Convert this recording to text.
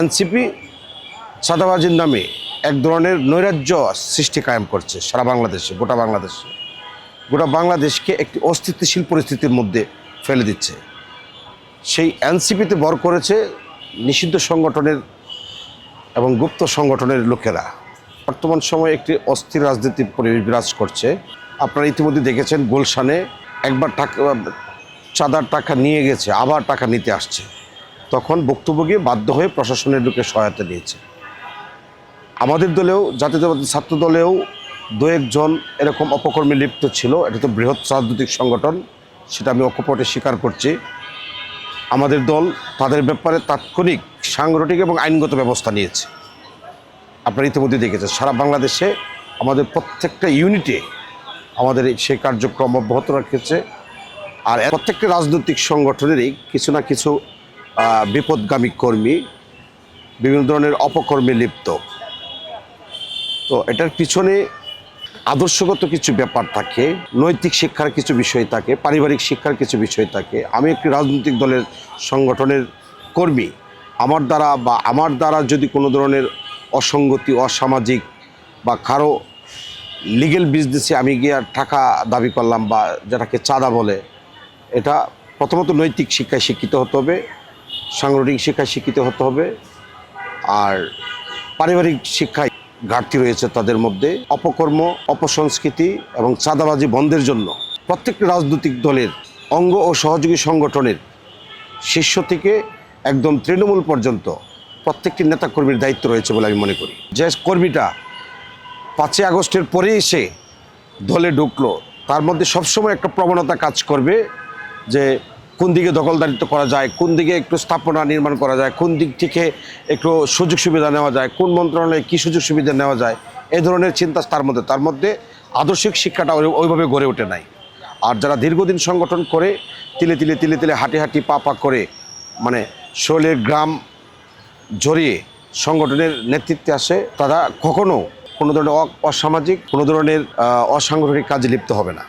NCP চাঁদাবাজির নামে এক ধরনের নৈরাজ্য সৃষ্টি কায়েম করছে সারা বাংলাদেশে, গোটা বাংলাদেশকে একটি অস্থিতিশীল পরিস্থিতির মধ্যে ফেলে দিচ্ছে। সেই এনসিপিতে ভর করেছে নিষিদ্ধ সংগঠনের এবং গুপ্ত সংগঠনের লোকেরা। বর্তমান সময়ে একটি অস্থির রাজনীতির পরিবেশ বিরাজ করছে। আপনারা ইতিমধ্যে দেখেছেন গুলশানে একবার চাঁদার টাকা নিয়ে গেছে, আবার টাকা নিতে আসছে, তখন ভুক্তভোগী বাধ্য হয়ে প্রশাসনের লোকের সহায়তা নিয়েছে। আমাদের দলেও, জাতীয়তাবাদী ছাত্র দলেও দু একজন এরকম অপকর্মে লিপ্ত ছিল। এটা তো বৃহৎ রাজনৈতিক সংগঠন, সেটা আমি অকপটে স্বীকার করছি। আমাদের দল তাদের ব্যাপারে তাৎক্ষণিক সাংগঠনিক এবং আইনগত ব্যবস্থা নিয়েছে। আপনারা ইতিমধ্যে দেখেছেন সারা বাংলাদেশে আমাদের প্রত্যেকটা ইউনিটে আমাদের সেই কার্যক্রম অব্যাহত রেখেছে। আর প্রত্যেকটা রাজনৈতিক সংগঠনেরই কিছু না কিছু বিপদগামী কর্মী বিভিন্ন ধরনের অপকর্মে লিপ্ত। তো এটার পিছনে আদর্শগত কিছু ব্যাপার থাকে, নৈতিক শিক্ষার কিছু বিষয় থাকে, পারিবারিক শিক্ষার কিছু বিষয় থাকে। আমি একটি রাজনৈতিক দলের সংগঠনের কর্মী, আমার দ্বারা যদি কোনো ধরনের অসঙ্গতি, অসামাজিক বা কারো লিগেল বিজনেসে আমি গিয়ে টাকা দাবি করলাম বা যেটাকে চাঁদা বলে, এটা প্রথমত নৈতিক শিক্ষায় শিক্ষিত হতে হবে, সাংগঠনিক শিক্ষায় শিক্ষিত হতে হবে। আর পারিবারিক শিক্ষায় ঘাটতি রয়েছে তাদের মধ্যে। অপকর্ম, অপসংস্কৃতি এবং চাঁদাবাজি বন্ধের জন্য প্রত্যেকটি রাজনৈতিক দলের অঙ্গ ও সহযোগী সংগঠনের শীর্ষ থেকে একদম তৃণমূল পর্যন্ত প্রত্যেকটি নেতাকর্মীর দায়িত্ব রয়েছে বলে আমি মনে করি। যে কর্মীটা 5ই আগস্টের পরে এসে দলে ঢুকলো, তার মধ্যে সবসময় একটা প্রবণতা কাজ করবে যে কোন দিকে দখলদারিত্ব করা যায়, কোন দিকে একটু স্থাপনা নির্মাণ করা যায়, কোন দিক থেকে একটু সুযোগ সুবিধা নেওয়া যায়, কোন মন্ত্রণালয়ে কী সুযোগ সুবিধা নেওয়া যায়, এই ধরনের চিন্তা তার মধ্যে আদর্শিক শিক্ষাটা ওইভাবে গড়ে ওঠে নাই। আর যারা দীর্ঘদিন সংগঠন করে তিলে তিলে হাঁটি পা করে মানে শৈলের গ্রাম জড়িয়ে সংগঠনের নেতৃত্বে আসে, তারা কখনো কোনো ধরনের অসামাজিক, কোনো ধরনের অসাংগঠনিক কাজে লিপ্ত হবে না।